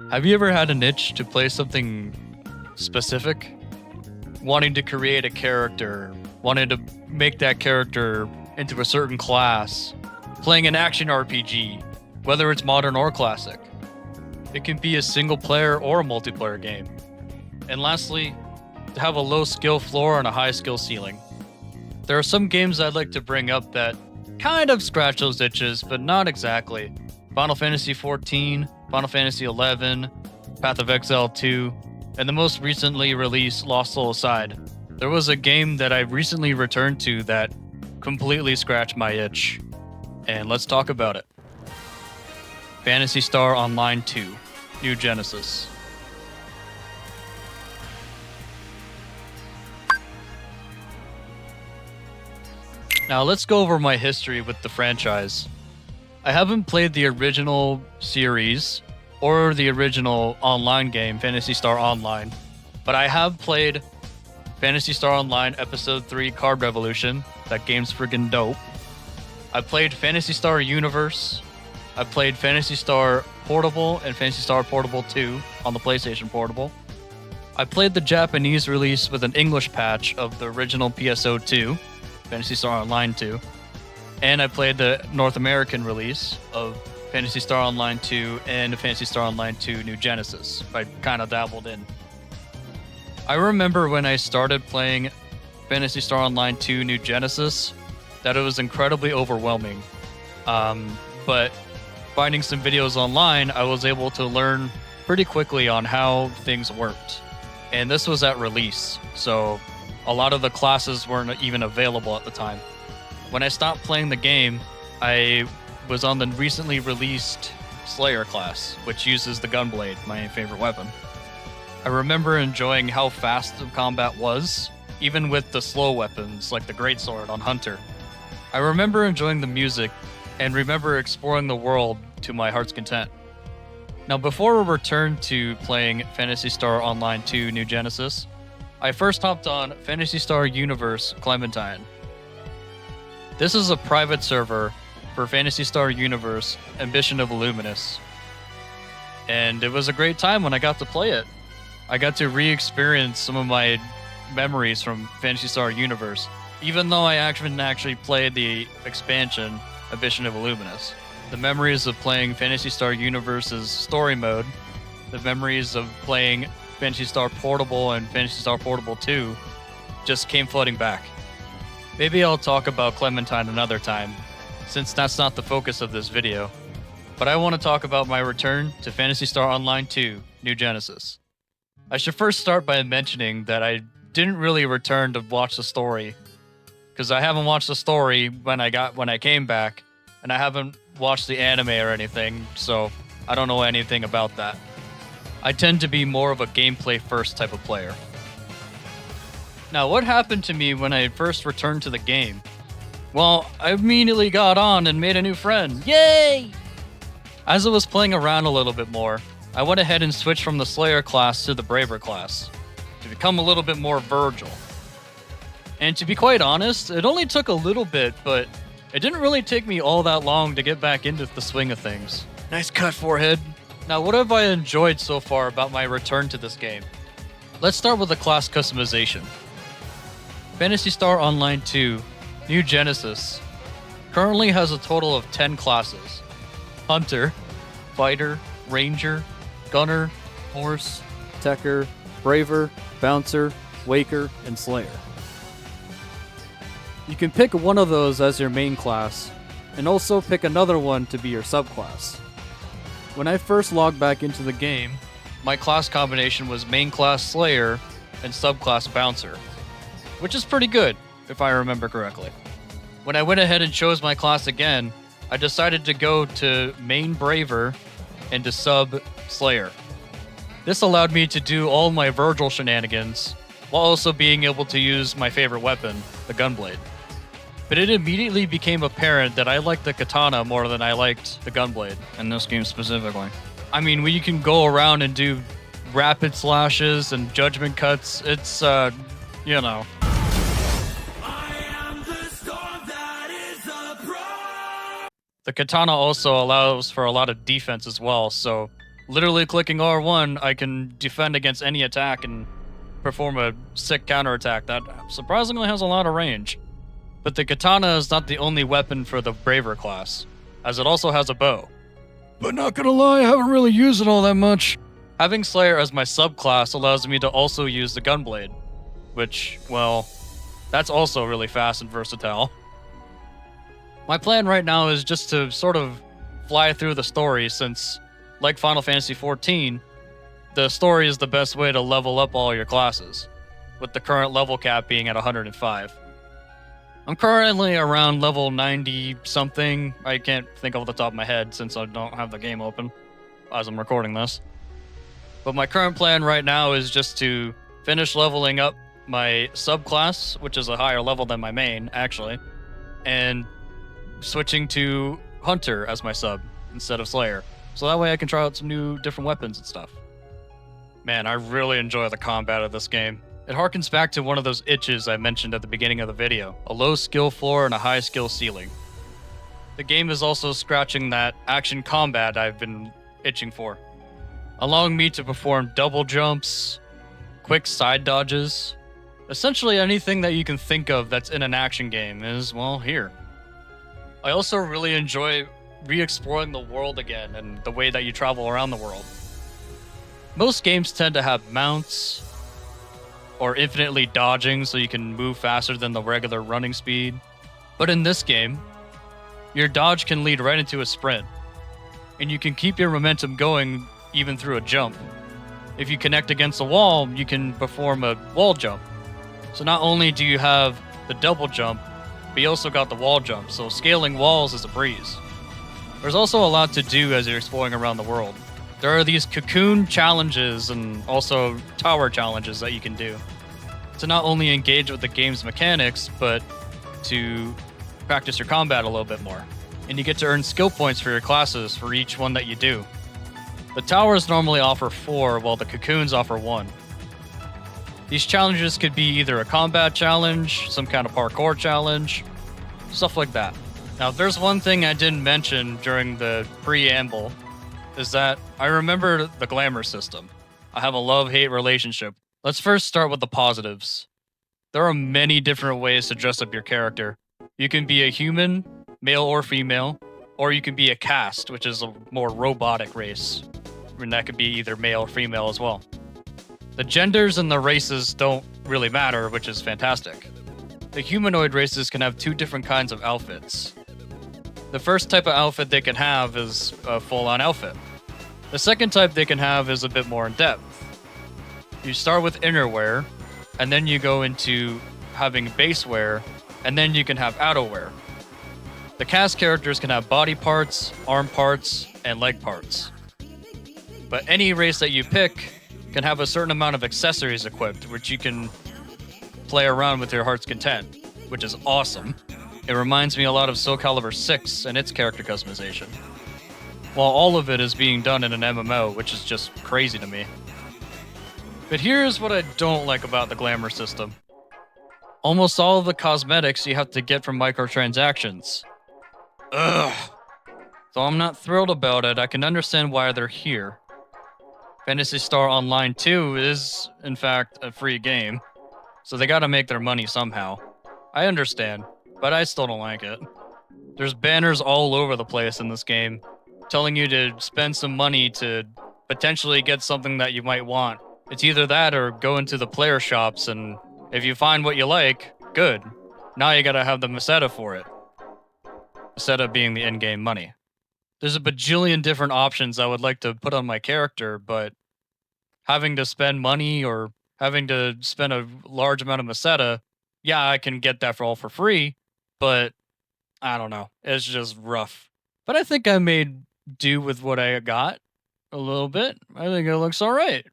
Have you ever had an itch to play something specific? Wanting to create a character, wanting to make that character into a certain class, playing an action RPG, whether it's modern or classic. It can be a single player or a multiplayer game. And lastly, to have a low skill floor and a high skill ceiling. There are some games I'd like to bring up that kind of scratch those itches, but not exactly. Final Fantasy XIV, Final Fantasy XI, Path of Exile 2, and the most recently released Lost Soul aside. There was a game that I recently returned to that completely scratched my itch. And let's talk about it. Phantasy Star Online 2, New Genesis. Now let's go over my history with the franchise. I haven't played the original series or the original online game, Phantasy Star Online, but I have played Phantasy Star Online Episode 3 Card Revolution. That game's friggin' dope. I played Phantasy Star Universe. I played Phantasy Star Portable and Phantasy Star Portable 2 on the PlayStation Portable. I played the Japanese release with an English patch of the original PSO 2, Phantasy Star Online 2. And I played the North American release of Phantasy Star Online 2 and Phantasy Star Online 2 New Genesis. I kind of dabbled in. I remember when I started playing Phantasy Star Online 2 New Genesis that it was incredibly overwhelming. But finding some videos online, I was able to learn pretty quickly on how things worked. And this was at release, so a lot of the classes weren't even available at the time. When I stopped playing the game, I was on the recently released Slayer class, which uses the Gunblade, my favorite weapon. I remember enjoying how fast the combat was, even with the slow weapons like the Greatsword on Hunter. I remember enjoying the music and remember exploring the world to my heart's content. Now, before we return to playing Phantasy Star Online 2 New Genesis, I first hopped on Phantasy Star Universe Clementine. This is a private server for Phantasy Star Universe Ambition of Illuminous. And it was a great time when I got to play it. I got to re-experience some of my memories from Phantasy Star Universe, even though I actually played the expansion Ambition of Illuminous. The memories of playing Phantasy Star Universe's story mode, the memories of playing Phantasy Star Portable and Phantasy Star Portable 2 just came flooding back. Maybe I'll talk about Clementine another time, since that's not the focus of this video. But I want to talk about my return to Phantasy Star Online 2 New Genesis. I should first start by mentioning that I didn't really return to watch the story, because I haven't watched the story when I came back, and I haven't watched the anime or anything, so I don't know anything about that. I tend to be more of a gameplay first type of player. Now, what happened to me when I first returned to the game? Well, I immediately got on and made a new friend. Yay! As I was playing around a little bit more, I went ahead and switched from the Slayer class to the Braver class, to become a little bit more Virgil. And to be quite honest, it only took a little bit, but it didn't really take me all that long to get back into the swing of things. Nice cut, forehead. Now, what have I enjoyed so far about my return to this game? Let's start with the class customization. Phantasy Star Online 2 New Genesis currently has a total of 10 classes: Hunter, Fighter, Ranger, Gunner, Horse, Techer, Braver, Bouncer, Waker, and Slayer. You can pick one of those as your main class, and also pick another one to be your subclass. When I first logged back into the game, my class combination was main class Slayer and subclass Bouncer, which is pretty good, if I remember correctly. When I went ahead and chose my class again, I decided to go to main Braver and to sub Slayer. This allowed me to do all my Virgil shenanigans, while also being able to use my favorite weapon, the Gunblade. But it immediately became apparent that I liked the katana more than I liked the Gunblade, in this game specifically. I mean, when you can go around and do rapid slashes and judgment cuts, it's, you know. The katana also allows for a lot of defense as well, so Literally clicking R1, I can defend against any attack and perform a sick counterattack that surprisingly has a lot of range. But the katana is not the only weapon for the braver class, as it also has a bow. But not gonna lie, I haven't really used it all that much. Having Slayer as my subclass allows me to also use the gunblade, which, well, that's also really fast and versatile. My plan right now is just to sort of fly through the story since, like Final Fantasy XIV, the story is the best way to level up all your classes, with the current level cap being at 105. I'm currently around level 90-something. I can't think off the top of my head since I don't have the game open as I'm recording this. But my current plan right now is just to finish leveling up my subclass, which is a higher level than my main, actually, and switching to Hunter as my sub instead of Slayer. So that way I can try out some new different weapons and stuff. Man, I really enjoy the combat of this game. It harkens back to one of those itches I mentioned at the beginning of the video, a low skill floor and a high skill ceiling. The game is also scratching that action combat I've been itching for, allowing me to perform double jumps, quick side dodges. Essentially anything that you can think of that's in an action game is, well, here. I also really enjoy re-exploring the world again and the way that you travel around the world. Most games tend to have mounts, or infinitely dodging so you can move faster than the regular running speed. But in this game, your dodge can lead right into a sprint, and you can keep your momentum going even through a jump. If you connect against a wall, you can perform a wall jump. So not only do you have the double jump, but you also got the wall jump, so scaling walls is a breeze. There's also a lot to do as you're exploring around the world. There are these cocoon challenges and also tower challenges that you can do to not only engage with the game's mechanics, but to practice your combat a little bit more. And you get to earn skill points for your classes for each one that you do. The towers normally offer 4, while the cocoons offer 1. These challenges could be either a combat challenge, some kind of parkour challenge, stuff like that. Now, if there's one thing I didn't mention during the preamble, is that I remember the Glamour system. I have a love-hate relationship. Let's first start with the positives. There are many different ways to dress up your character. You can be a human, male or female, or you can be a caste, which is a more robotic race. And that could be either male or female as well. The genders and the races don't really matter, which is fantastic. The humanoid races can have 2 different kinds of outfits. The first type of outfit they can have is a full-on outfit. The second type they can have is a bit more in-depth. You start with innerwear, and then you go into having base wear, and then you can have outerwear. The cast characters can have body parts, arm parts, and leg parts. But any race that you pick can have a certain amount of accessories equipped, which you can play around with your heart's content, which is awesome. It reminds me a lot of Soul Calibur 6 and its character customization, while all of it is being done in an MMO, which is just crazy to me. But here's what I don't like about the Glamour system. Almost all of the cosmetics you have to get from microtransactions. Ugh. Though I'm not thrilled about it, I can understand why they're here. Phantasy Star Online 2 is, in fact, a free game, so they gotta make their money somehow. I understand, but I still don't like it. There's banners all over the place in this game, telling you to spend some money to potentially get something that you might want. It's either that or go into the player shops, and if you find what you like, good. Now you gotta have the Meseta for it. Meseta being the in-game money. There's a bajillion different options I would like to put on my character, but having to spend money or having to spend a large amount of Meseta, yeah, I can get that for all for free, but I don't know. It's just rough. But I think I made do with what I got a little bit. I think it looks all right.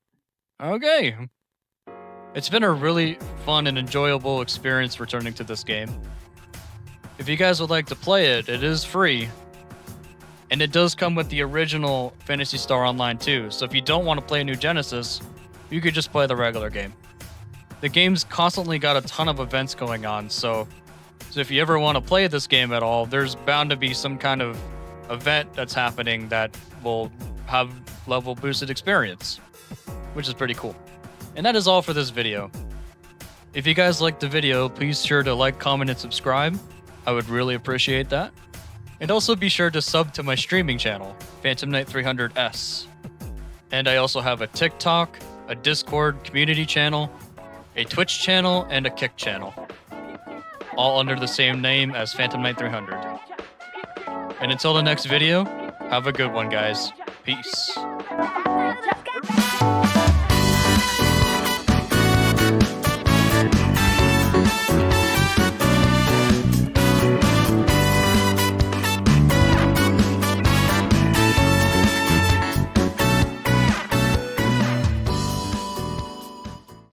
Okay. It's been a really fun and enjoyable experience returning to this game. If you guys would like to play it, it is free. And it does come with the original Phantasy Star Online 2, so if you don't want to play New Genesis, you could just play the regular game. The game's constantly got a ton of events going on, so if you ever want to play this game at all, there's bound to be some kind of event that's happening that will have level boosted experience, which is pretty cool. And that is all for this video. If you guys liked the video, please sure to like, comment, and subscribe. I would really appreciate that. And also be sure to sub to my streaming channel, Phantom Knight 300S. And I also have a TikTok, a Discord community channel, a Twitch channel, and a Kick channel. All under the same name as Phantom Knight 300. And until the next video, have a good one, guys. Peace.